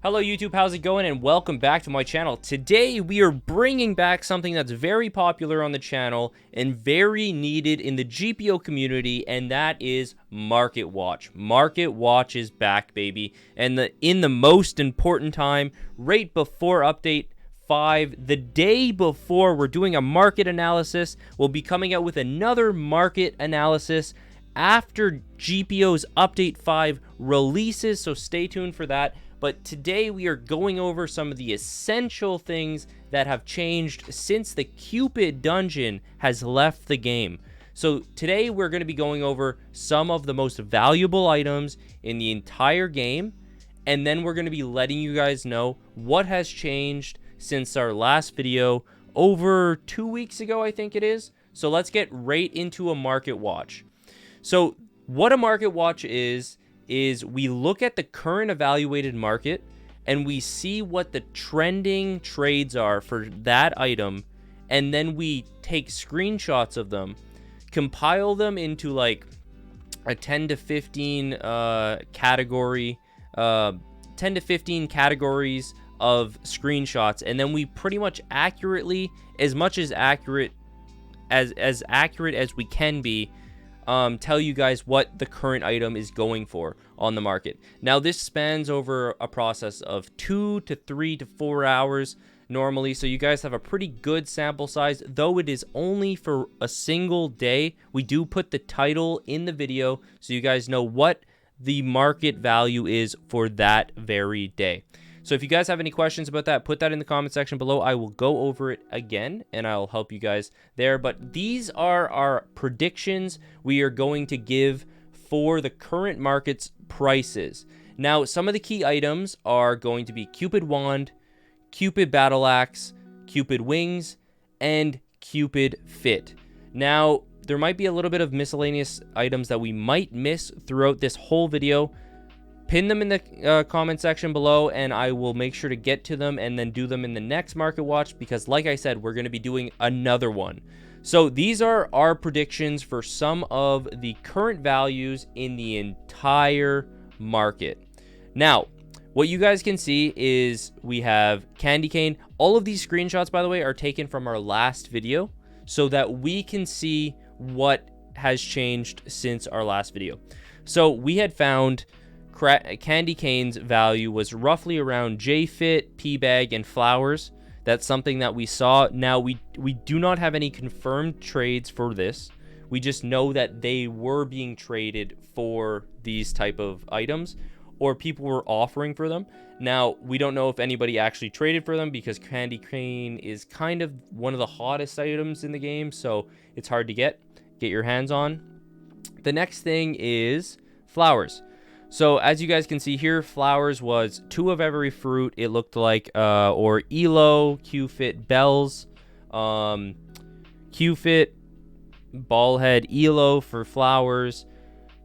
Hello YouTube, how's it going? And welcome back to my channel. Today we are bringing back something that's very popular on the channel and very needed in the GPO community, and that is Market Watch. Market Watch is back, baby, and in the most important time, right before update 5, the day before we're doing a market analysis. We'll be coming out with another market analysis after GPO's update 5 releases, so stay tuned for that. But today we are going over some of the essential things that have changed since the Cupid dungeon has left the game. So today we're going to be going over some of the most valuable items in the entire game, and then we're going to be letting you guys know what has changed since our last video over 2 weeks ago, I think it is. So let's get right into a market watch. So what a market watch is we look at the current evaluated market and we see what the trending trades are for that item, and then we take screenshots of them, compile them into like a 10 to 15 category, 10 to 15 categories of screenshots, and then we pretty much accurately, as accurate as we can be, tell you guys what the current item is going for on the market. Now this spans over a process of 2 to 3 to 4 hours normally, so you guys have a pretty good sample size. Though it is only for a single day, we do put the title in the video so you guys know what the market value is for that very day. So if you guys have any questions about that, put that in the comment section below. I will go over it again and I'll help you guys there. But these are our predictions we are going to give for the current market's prices. Now, some of the key items are going to be Cupid Wand, Cupid Battle Axe, Cupid Wings, and Cupid Fit. Now, there might be a little bit of miscellaneous items that we might miss throughout this whole video. Pin them in the comment section below, and I will make sure to get to them and then do them in the next market watch, because like I said, we're going to be doing another one. So these are our predictions for some of the current values in the entire market. Now, what you guys can see is we have Candy Cane. All of these screenshots, by the way, are taken from our last video so that we can see what has changed since our last video. So we had found Candy Cane's value was roughly around J-Fit, P-Bag, and Flowers. That's something that we saw. Now, we do not have any confirmed trades for this. We just know that they were being traded for these type of items, or people were offering for them. Now, we don't know if anybody actually traded for them because Candy Cane is kind of one of the hottest items in the game, so it's hard to get your hands on. The next thing is Flowers. So as you guys can see here, Flowers was 2 of every fruit, it looked like, or Elo, Q-Fit, Bells, Q-Fit, Ballhead, Elo for Flowers.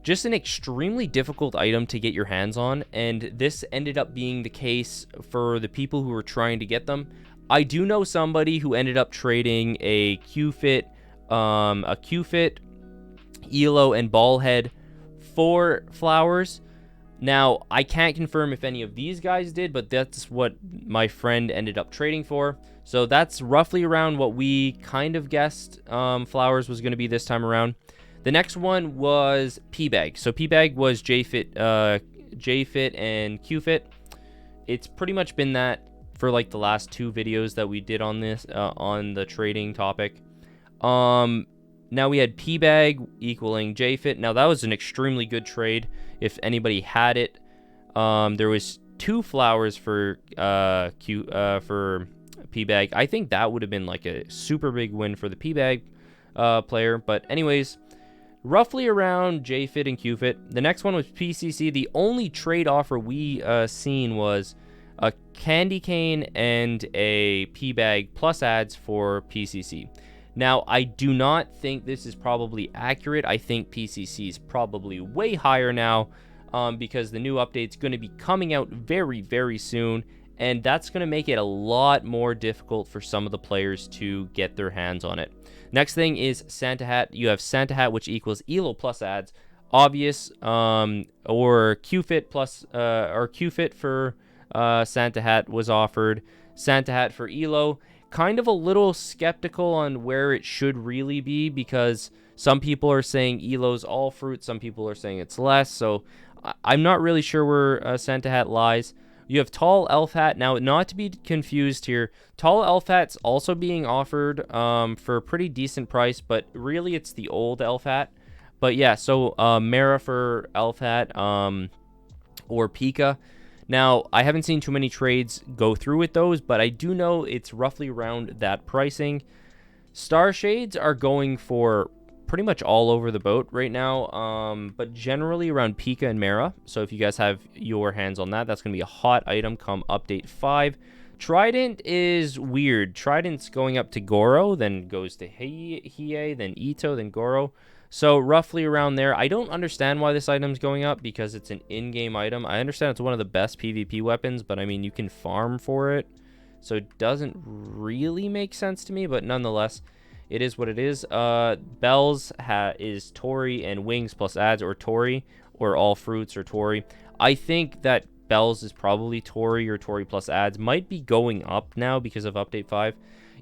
Just an extremely difficult item to get your hands on, and this ended up being the case for the people who were trying to get them. I do know somebody who ended up trading a Q-Fit, Elo, and Ballhead for Flowers. Now, I can't confirm if any of these guys did, but that's what my friend ended up trading for. So that's roughly around what we kind of guessed Flowers was going to be this time around. The next one was P-Bag. So P-Bag was J-Fit and Q-Fit. It's pretty much been that for like the last 2 videos that we did on this, on the trading topic. Now we had P-Bag equaling J-Fit. Now that was an extremely good trade if anybody had it. There was 2 Flowers for P-Bag. I think that would have been like a super big win for the P-Bag player. But anyways, roughly around J-Fit and Q-Fit. The next one was PCC. The only trade offer we seen was a Candy Cane and a P-Bag plus ads for PCC. Now, I do not think this is probably accurate. I think PCC is probably way higher now because the new update's going to be coming out very, very soon, and that's going to make it a lot more difficult for some of the players to get their hands on it. Next thing is Santa Hat. You have Santa Hat, which equals Elo plus ads. Obvious, or Q-Fit plus, or Q-Fit for Santa Hat was offered. Santa Hat for Elo. Kind of a little skeptical on where it should really be, because some people are saying Elo's all fruit, some people are saying it's less, so I'm not really sure where Santa Hat lies. You have Tall Elf Hat. Now, not to be confused here, Tall Elf Hat's also being offered for a pretty decent price, but really it's the old Elf Hat. But yeah, so Mara for Elf Hat or Pika. Now, I haven't seen too many trades go through with those, but I do know it's roughly around that pricing. Star Shades are going for pretty much all over the boat right now, but generally around Pika and Mara. So if you guys have your hands on that, that's going to be a hot item come update 5. Trident is weird. Trident's going up to Goro, then goes to Hiei, then Ito, then Goro. So roughly around there. I don't understand why this item's going up, because it's an in-game item. I understand it's one of the best PvP weapons, but I mean, you can farm for it. So it doesn't really make sense to me, but nonetheless, it is what it is. Bells is Tori and Wings plus ads, or Tori, or all fruits, or Tori. I think that Bells is probably Tori or Tori plus ads. Might be going up now because of update 5.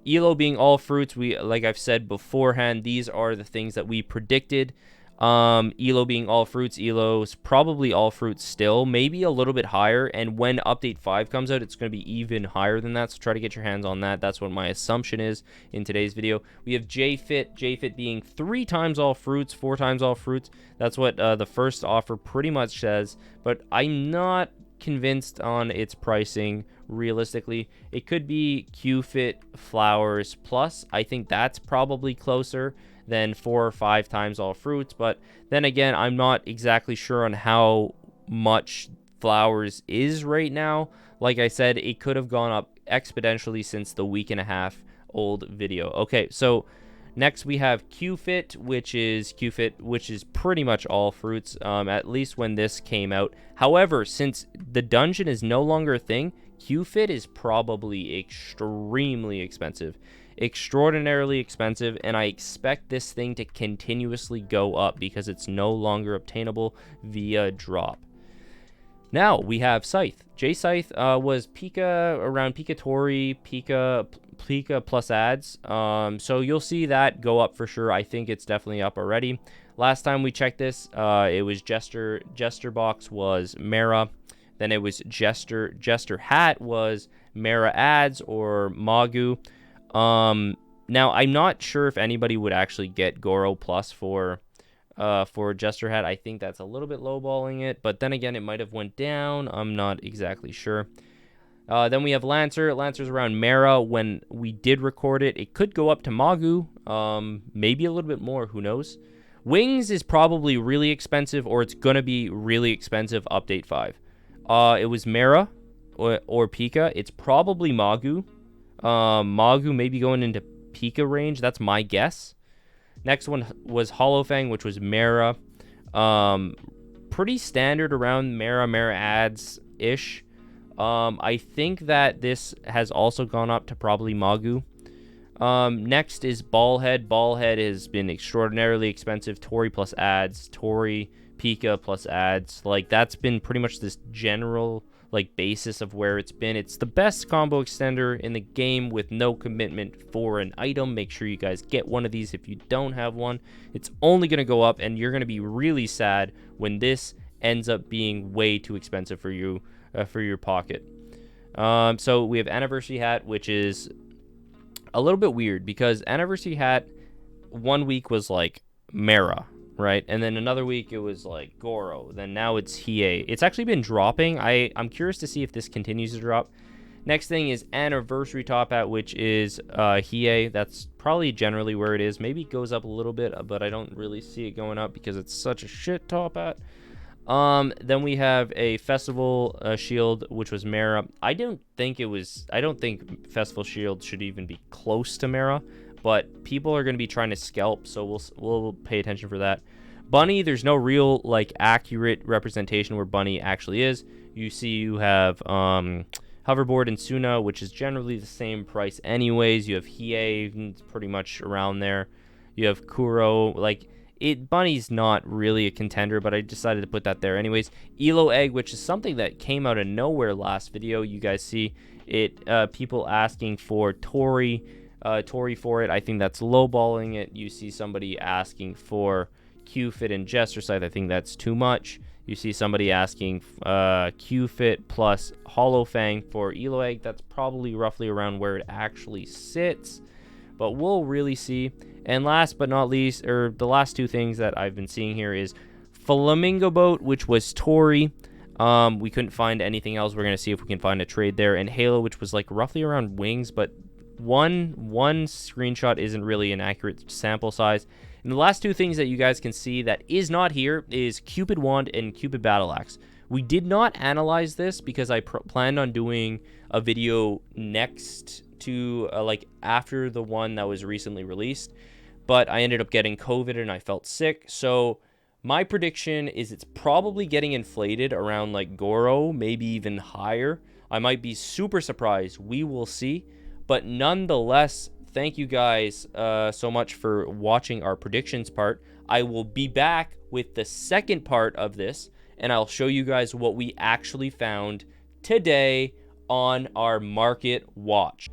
Elo being all fruits, like I've said beforehand, these are the things that we predicted. Elo being all fruits, Elo's probably all fruits still, maybe a little bit higher, and when update 5 comes out, it's going to be even higher than that, so try to get your hands on that. That's what my assumption is in today's video. We have J-Fit being 3 times all fruits, 4 times all fruits. That's what the first offer pretty much says, but I'm not convinced on its pricing. Realistically, it could be Q-Fit Flowers Plus. I think that's probably closer than 4 or 5 times all fruits, but then again, I'm not exactly sure on how much Flowers is right now. Like I said, it could have gone up exponentially since the week and a half old video. Okay, so next we have Q-Fit, which is pretty much all fruits, at least when this came out. However, since the dungeon is no longer a thing, Q-Fit is probably extremely expensive. Extraordinarily expensive, and I expect this thing to continuously go up because it's no longer obtainable via drop. Now we have Scythe. J-Scythe was Pika, around Pika Tori, Pika plus ads. So you'll see that go up for sure. I think it's definitely up already. Last time we checked this, it was Jester Box was Mara. Then it was Jester Hat was Mara ads or Magu. Now I'm not sure if anybody would actually get Goro plus for Jester Hat. I think that's a little bit lowballing it, but then again, it might have went down. I'm not exactly sure. Then we have Lancer. Lancer's around Mara when we did record it. It could go up to Magu, maybe a little bit more, who knows. Wings is probably really expensive, or it's gonna be really expensive update 5. It was Mara or Pika. It's probably Magu. Magu maybe going into Pika range. That's my guess. Next one was Hollowfang, which was Mara. Pretty standard around Mara ads-ish. I think that this has also gone up to probably Magu. Next is Ballhead. Ballhead has been extraordinarily expensive. Tori plus ads. Tori, Pika plus ads. Like, that's been pretty much this general, like, basis of where it's been. It's the best combo extender in the game with no commitment for an item. Make sure you guys get one of these if you don't have one. It's only going to go up, and you're going to be really sad when this ends up being way too expensive for you, for your pocket. So we have Anniversary Hat, which is a little bit weird because Anniversary Hat 1 week was like Mara, right? And then another week it was like Goro. Then now it's Hiei. It's actually been dropping. I'm curious to see if this continues to drop. Next thing is Anniversary Top Hat, which is Hiei. That's probably generally where it is. Maybe it goes up a little bit, but I don't really see it going up because it's such a shit top hat. Then we have a Festival Shield, which was Mara. I don't think Festival Shield should even be close to Mara, but people are going to be trying to scalp, so we'll pay attention for that. Bunny, there's no real like accurate representation where Bunny actually is. You have Hoverboard and Suna, which is generally the same price anyways. You have Hiei, pretty much around there. You have Kuro, like Bunny's not really a contender, but I decided to put that there anyways. Elo egg, which is something that came out of nowhere last video. You guys see it, people asking for Tori for it. I think that's lowballing it. You see somebody asking for Q-Fit and Jester Scythe. I think that's too much. You see somebody asking Q-Fit plus Hollow Fang for Elo egg. That's probably roughly around where it actually sits, but we'll really see. And last but not least, or the last two things that I've been seeing here is Flamingo Boat, which was Tori. We couldn't find anything else. We're going to see if we can find a trade there. And Halo, which was like roughly around Wings, but one screenshot isn't really an accurate sample size. And the last two things that you guys can see that is not here is Cupid Wand and Cupid Battle Axe. We did not analyze this because I planned on doing a video next to like after the one that was recently released, but I ended up getting COVID and I felt sick. So my prediction is it's probably getting inflated around like Goro, maybe even higher. I might be super surprised. We will see. But nonetheless, thank you guys so much for watching our predictions part. I will be back with the second part of this, and I'll show you guys what we actually found today on our market watch.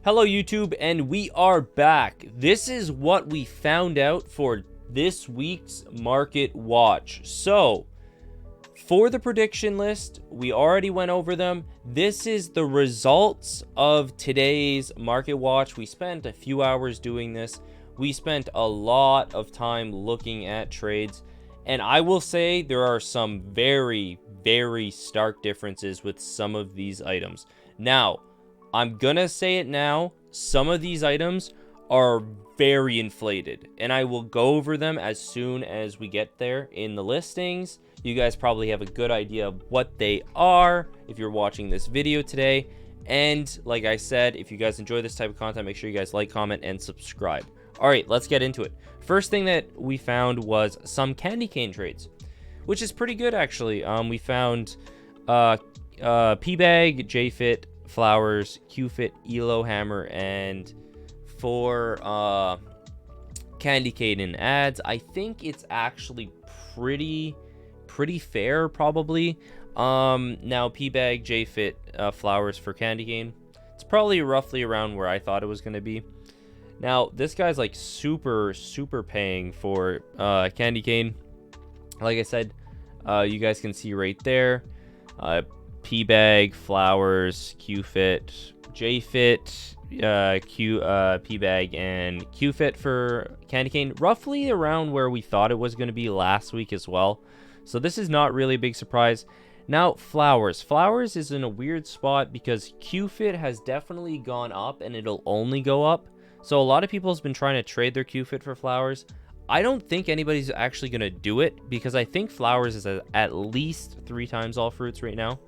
Hello YouTube, and we are back. This is what we found out for this week's market watch. So for the prediction list, we already went over them. This is the results of today's market watch. We spent a few hours doing this. We spent a lot of time looking at trades, and I will say there are some very stark differences with some of these items. Now, I'm gonna say it now, some of these items are very inflated, and I will go over them as soon as we get there in the listings. You guys probably have a good idea of what they are if you're watching this video today. And like I said, if you guys enjoy this type of content, make sure you guys like, comment, and subscribe. All right, let's get into it. First thing that we found was some candy cane trades, which is pretty good actually. We found P-Bag, J-Fit, Flowers, Q-Fit, Elo Hammer, and for candy cane and ads. I think it's actually pretty fair probably. Now P-Bag, J-Fit, Flowers for candy cane, it's probably roughly around where I thought it was going to be. Now this guy's like super paying for candy cane. Like I said, you guys can see right there, P-Bag, Flowers, Q-Fit, J-Fit, P-Bag, and Q-Fit for candy cane, roughly around where we thought it was going to be last week as well. So this is not really a big surprise. Now Flowers is in a weird spot because Q-Fit has definitely gone up and it'll only go up. So a lot of people have been trying to trade their Q-Fit for Flowers. I don't think anybody's actually going to do it because I think Flowers is at least 3 times all fruits right now.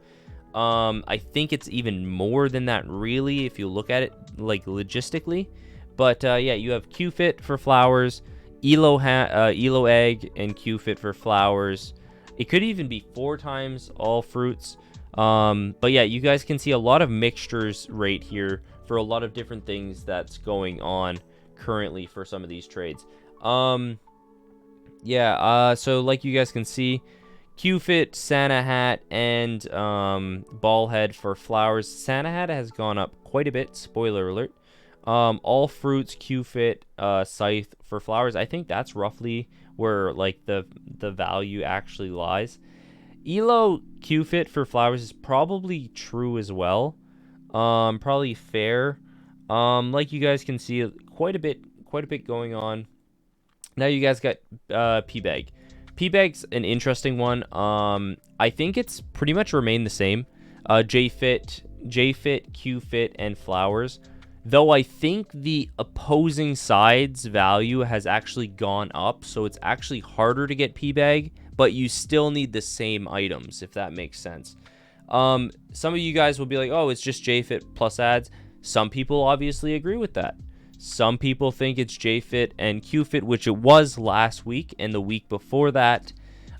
I think it's even more than that really if you look at it like logistically. But yeah, you have Q-Fit for Flowers, Elo egg, and Q-Fit for Flowers. It could even be 4 times all fruits. But yeah, you guys can see a lot of mixtures right here for a lot of different things that's going on currently for some of these trades. Yeah, so like you guys can see, Q-Fit, Santa Hat, and Ball Head for Flowers. Santa Hat has gone up quite a bit, spoiler alert. All fruits, Q-Fit, Scythe for Flowers. I think that's roughly where like the value actually lies. Elo Q-Fit for Flowers is probably true as well. Probably fair. Like you guys can see, quite a bit going on. Now you guys got P-Bag. P-Bag's an interesting one. I think it's pretty much remained the same. J-Fit, Q-Fit, and Flowers. Though I think the opposing side's value has actually gone up, so it's actually harder to get P-Bag, but you still need the same items, if that makes sense. Some of you guys will be like, oh, it's just J-Fit plus ads. Some people obviously agree with that. Some people think it's J-Fit and Q-Fit, which it was last week and the week before that,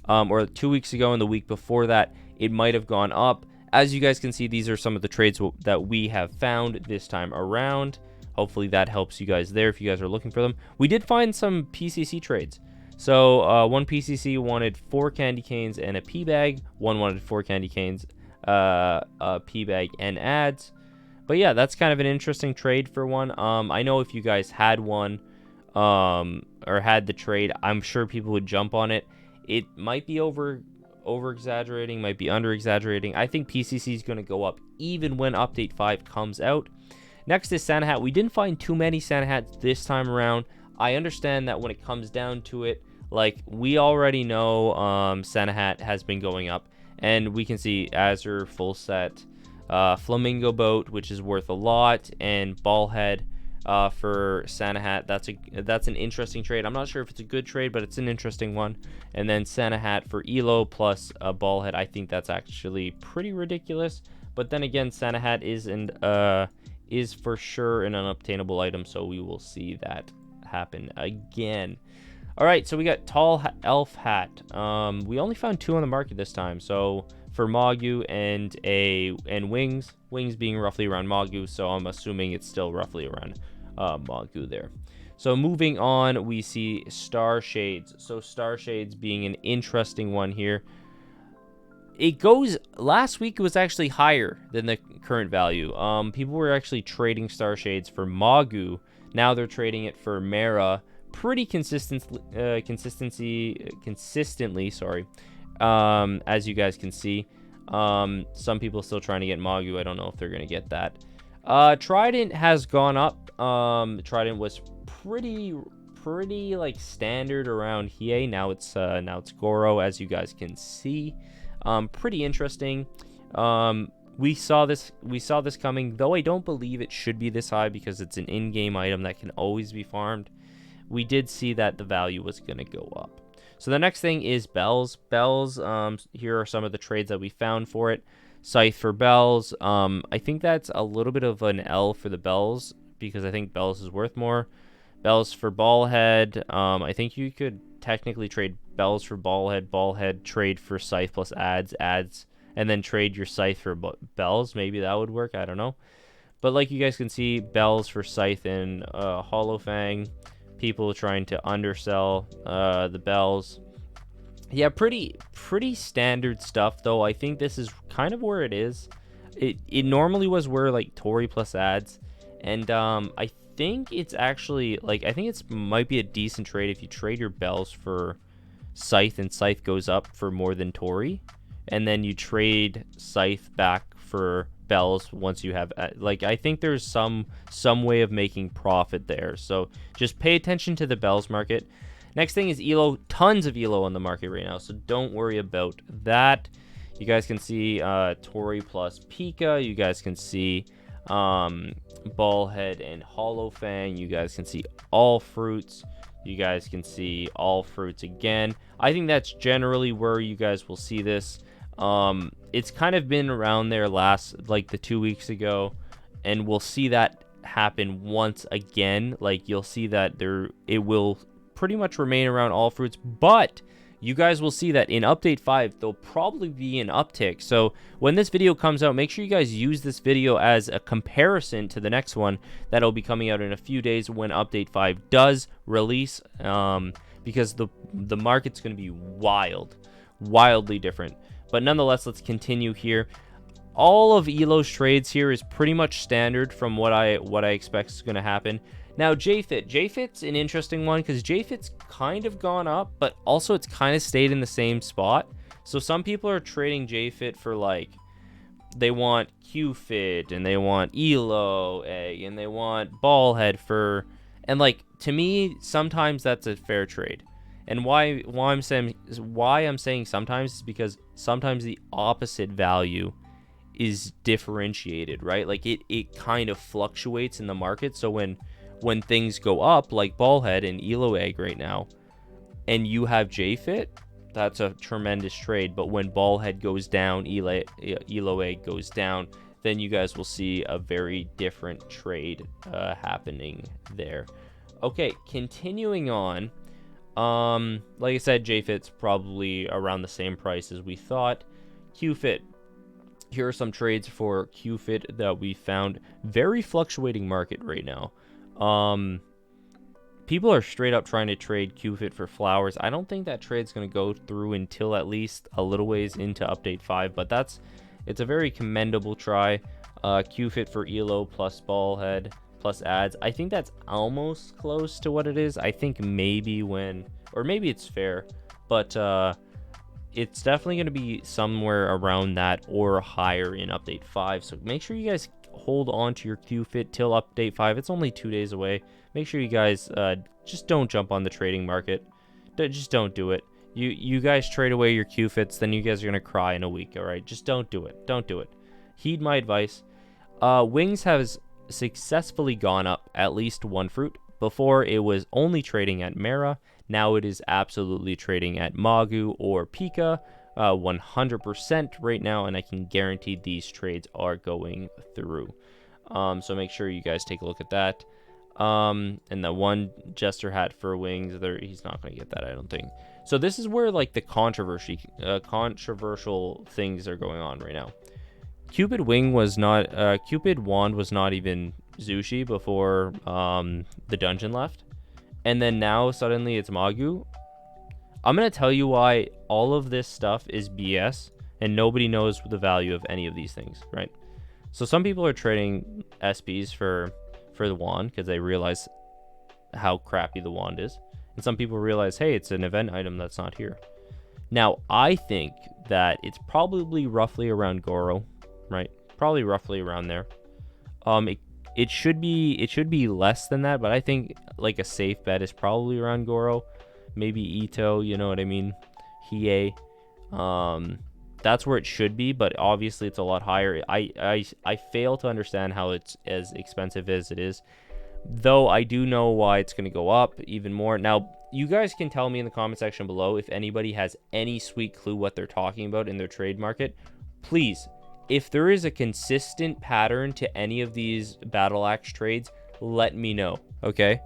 or 2 weeks ago and the week before that, it might have gone up. As you guys can see, these are some of the trades that we have found this time around. Hopefully that helps you guys there if you guys are looking for them. We did find some PCC trades. So one PCC wanted 4 candy canes and a P bag. One wanted 4 candy canes, a P bag, and ads. But yeah, that's kind of an interesting trade for one. I know if you guys had one, or had the trade, I'm sure people would jump on it. It might be over exaggerating, might be under exaggerating. I think PCC is going to go up even when update 5 comes out. Next is Santa Hat. We didn't find too many Santa Hats this time around. I understand that when it comes down to it, like, we already know Santa Hat has been going up, and we can see Azure full set, Flamingo boat, which is worth a lot, and ball head for Santa Hat. That's an interesting trade. I'm not sure if it's a good trade, but it's an interesting one. And then Santa Hat for Elo plus a ball head. I think that's actually pretty ridiculous. But then again, Santa Hat is for sure an unobtainable item, so we will see that happen again. All right, so we got Tall Elf Hat. We only found 2 on the market this time. So for Magu and Wings being roughly around Magu, so I'm assuming it's still roughly around Magu there. So moving on, we see Star Shades. So Star Shades being an interesting one here. It goes, last week it was actually higher than the current value. People were actually trading Star Shades for Magu. Now they're trading it for Mara pretty consistently, sorry. As you guys can see, some people still trying to get Magu. I don't know if they're gonna get that. Trident has gone up. Trident was pretty like standard around here. Now it's Goro, as you guys can see. Pretty interesting. We saw this coming, though I don't believe it should be this high because it's an in-game item that can always be farmed. We did see that the value was going to go up. So the next thing is Bells. Bells, here are some of the trades that we found for it. Scythe for Bells. I think that's a little bit of an L for the Bells because I think Bells is worth more. Bells for Ballhead. I think you could technically trade Bells for Ballhead trade for Scythe plus ads, and then trade your Scythe for Bells. Maybe that would work. I don't know. But like you guys can see, Bells for Scythe and Hollow Fang. People trying to undersell the Bells. Yeah, pretty standard stuff, though. I think this is kind of where it is. It normally was where, like, Tori plus ads. And I think it's actually, like, I think it's might be a decent trade if you trade your Bells for Scythe and Scythe goes up for more than Tori. And then you trade Scythe back for Bells once you have, like, I think there's some way of making profit there. So just pay attention to the Bells market. Next thing is Elo. Tons of Elo on the market right now, so don't worry about that. You guys can see Tori plus Pika. You guys can see Ballhead and Hollow Fang. You guys can see all fruits. You guys can see all fruits again. I think that's generally where you guys will see this. It's kind of been around there like the 2 weeks ago, and we'll see that happen once again. Like, you'll see that it will pretty much remain around all fruits, but you guys will see that in update 5 there'll probably be an uptick. So when this video comes out, make sure you guys use this video as a comparison to the next one that'll be coming out in a few days when update 5 does release, because the market's going to be wildly different. But nonetheless, let's continue here. All of Elo's trades here is pretty much standard from what I expect is going to happen. Now, JFit's an interesting one because JFit's kind of gone up, but also it's kind of stayed in the same spot. So some people are trading JFit for, like, they want QFit and they want Elo egg and they want Ballhead for, and, like, to me, sometimes that's a fair trade. And why I'm saying sometimes is because sometimes the opposite value is differentiated, right? Like, it kind of fluctuates in the market. So when things go up, like Ballhead and Elo egg right now, and you have JFit, that's a tremendous trade. But when Ballhead goes down, Elo egg goes down, then you guys will see a very different trade happening there. Okay, continuing on. Like I said, JFit's probably around the same price as we thought. QFit. Here are some trades for QFit that we found. Very fluctuating market right now. people are straight up trying to trade QFit for flowers. I don't think that trade's going to go through until at least a little ways into update 5, but it's a very commendable try. QFit for ELO plus ball head plus ads. I think that's almost close to what it is. I think maybe maybe it's fair, but it's definitely going to be somewhere around that or higher in update 5. So make sure you guys hold on to your QFit till update 5. It's only 2 days away. Make sure you guys just don't jump on the trading market. Just don't do it. You guys trade away your QFits, then you guys are going to cry in a week, all right? Just don't do it. Don't do it. Heed my advice. Wings has successfully gone up at least one fruit. Before, it was only trading at Mara. Now it is absolutely trading at Magu or Pika, 100% right now, and I can guarantee these trades are going through. So make sure you guys take a look at that. And the one Jester hat for Wings, he's not going to get that, I don't think. So this is where like the controversial things are going on right now. Cupid Wand was not even Zushi before the dungeon left, and then now suddenly it's Magu. I'm gonna tell you why all of this stuff is BS, and nobody knows the value of any of these things, right? So some people are trading SPs for the wand because they realize how crappy the wand is, and some people realize, hey, it's an event item that's not here. Now I think that it's probably roughly around Goro, right? Probably roughly around there. It should be less than that, but I think like a safe bet is probably around Goro, maybe Ito, you know what I mean? Hiei. That's where it should be, but obviously it's a lot higher. I fail to understand how it's as expensive as it is, though I do know why it's going to go up even more. Now, you guys can tell me in the comment section below if anybody has any sweet clue what they're talking about in their trade market. Please, if there is a consistent pattern to any of these Battle Axe trades, let me know, okay?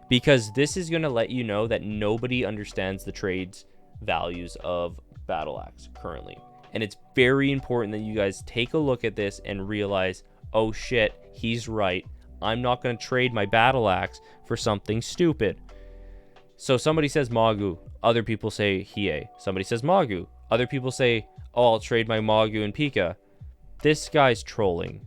Because this is going to let you know that nobody understands the trades values of Battle Axe currently. And it's very important that you guys take a look at this and realize, oh shit, he's right. I'm not going to trade my Battle Axe for something stupid. So somebody says Magu, other people say Hiei. Somebody says Magu, other people say, oh, I'll trade my Magu and Pika. This guy's trolling.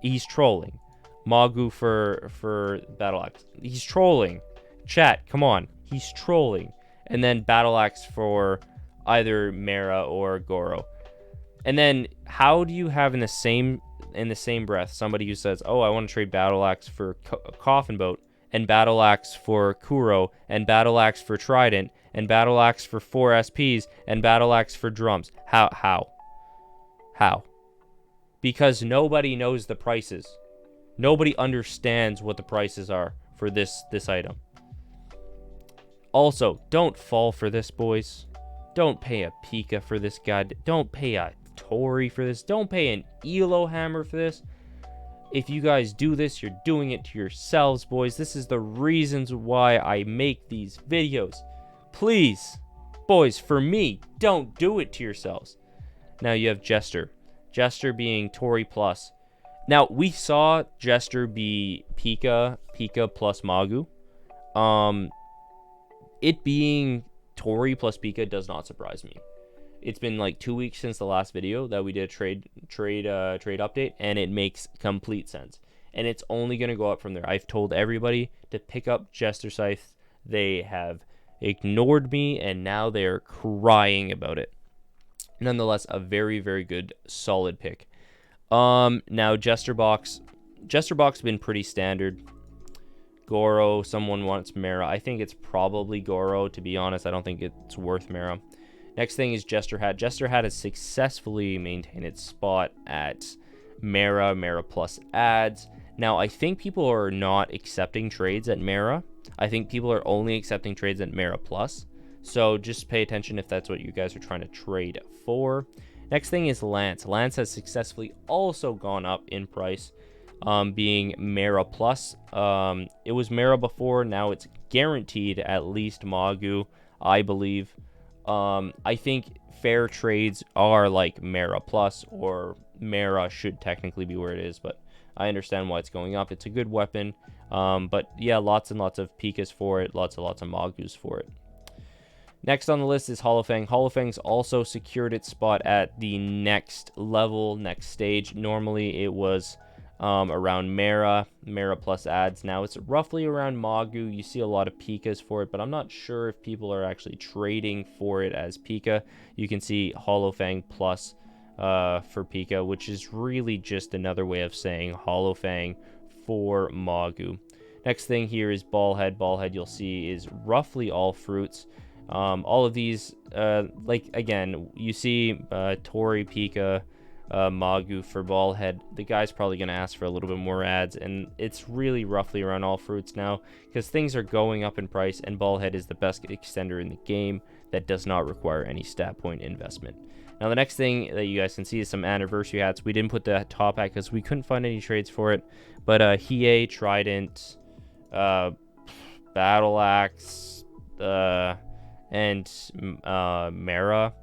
He's trolling. Magu for Battle Axe. He's trolling. Chat, come on. He's trolling. And then Battle Axe for either Mara or Goro. And then how do you have in the same breath somebody who says, oh, I want to trade Battle Axe for Coffin Boat, and Battle Axe for Kuro, and Battle Axe for Trident, and Battle Axe for 4 SPs, and Battle Axe for drums? How? Because nobody knows the prices. Nobody understands what the prices are for this item. Also, don't fall for this, boys. Don't pay a Pika for this guy. Don't pay a Tori for this. Don't pay an Elo hammer for this. If you guys do this, you're doing it to yourselves, boys. This is the reasons why I make these videos. Please, boys, for me, don't do it to yourselves. Now you have Jester. Jester being Tori plus. Now, we saw Jester be Pika plus Magu. It being Tori plus Pika does not surprise me. It's been like 2 weeks since the last video that we did a trade update, and it makes complete sense. And it's only going to go up from there. I've told everybody to pick up Jester Scythe. They have ignored me, and now they're crying about it. Nonetheless, a very, very good, solid pick. Now Jester Box has been pretty standard. Goro, someone wants Mara. I think it's probably Goro, to be honest. I don't think it's worth Mara. Next thing is Jester Hat. Jester Hat has successfully maintained its spot at Mara plus ads. Now, I think people are not accepting trades at Mara. I think people are only accepting trades at Mara plus. So just pay attention if that's what you guys are trying to trade for. Next thing is Lance. Lance has successfully also gone up in price, being Mara plus. It was Mara before. Now it's guaranteed at least Magu, I believe. I think fair trades are like Mara plus or Mara should technically be where it is, but I understand why it's going up. It's a good weapon. But yeah, lots and lots of Pikas for it, lots and lots of Magus for it. Next on the list is Holofang. Holofang's also secured its spot at the next level, next stage. Normally it was around Mara plus ads. Now it's roughly around Magu. You see a lot of Pikas for it, but I'm not sure if people are actually trading for it as Pika. You can see Holofang plus for Pika, which is really just another way of saying Holofang for Magu. Next thing here is Ballhead. Ballhead, you'll see, is roughly all fruits. All of these, like, again, you see Tori, Pika, Magu for Ballhead. The guy's probably going to ask for a little bit more ads, and it's really roughly around all fruits now because things are going up in price, and Ballhead is the best extender in the game that does not require any stat point investment. Now, the next thing that you guys can see is some anniversary hats. We didn't put the top hat because we couldn't find any trades for it, but Hiei, Trident, Battle Axe, and Mara.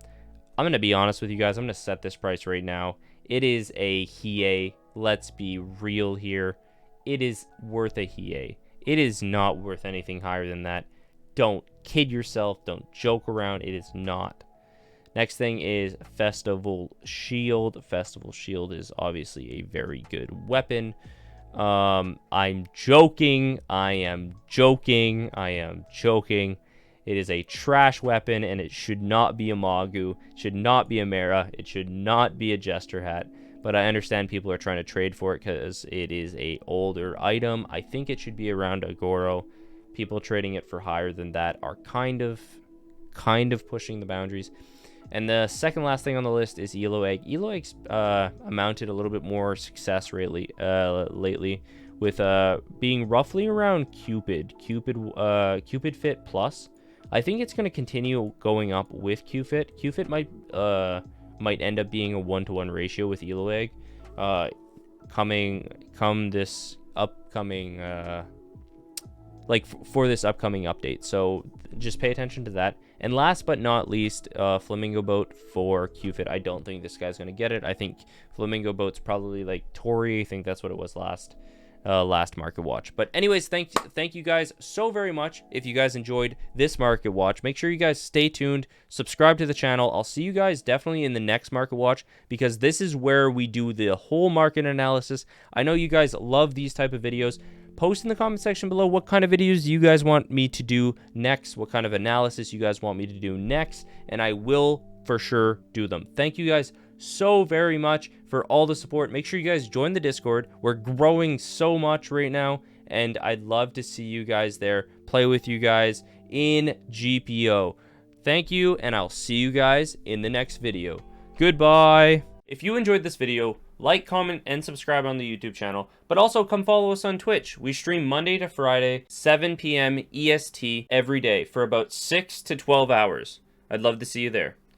I'm going to be honest with you guys. I'm going to set this price right now. It is a Hiei. Let's be real here. It is worth a Hiei. It is not worth anything higher than that. Don't kid yourself. Don't joke around. It is not. Next thing is Festival Shield. Festival Shield is obviously a very good weapon. I'm joking. I am joking. I am joking. It is a trash weapon, and it should not be a Magu. It should not be a Mara. It should not be a Jester hat. But I understand people are trying to trade for it because it is a older item. I think it should be around a Goro. People trading it for higher than that are kind of pushing the boundaries. And the second last thing on the list is Elo Egg. Elo Egg's amounted a little bit more success lately with being roughly around Cupid Fit Plus. I think it's going to continue going up with Cupid. Cupid might end up being a 1-to-1 ratio with Elo Egg come this upcoming for this upcoming update. So just pay attention to that. And last but not least, Flamingo Boat for Cupid. I don't think this guy's going to get it. I think Flamingo Boat's probably like Tori. I think that's what it was last market watch. But anyways, thank you guys so very much. If you guys enjoyed this market watch, make sure you guys stay tuned, subscribe to the channel. I'll see you guys definitely in the next market watch, because this is where we do the whole market analysis. I know you guys love these type of videos. Post in the comment section below what kind of videos you guys want me to do next, what kind of analysis you guys want me to do next, and I will for sure do them. Thank you guys so very much for all the support. Make sure you guys join the Discord. We're growing so much right now, and I'd love to see you guys there, play with you guys in GPO. Thank you, and I'll see you guys in the next video. Goodbye. If you enjoyed this video, like, comment, and subscribe on the YouTube channel, but also come follow us on Twitch. We stream Monday to Friday, 7 p.m. EST every day for about 6 to 12 hours. I'd love to see you there.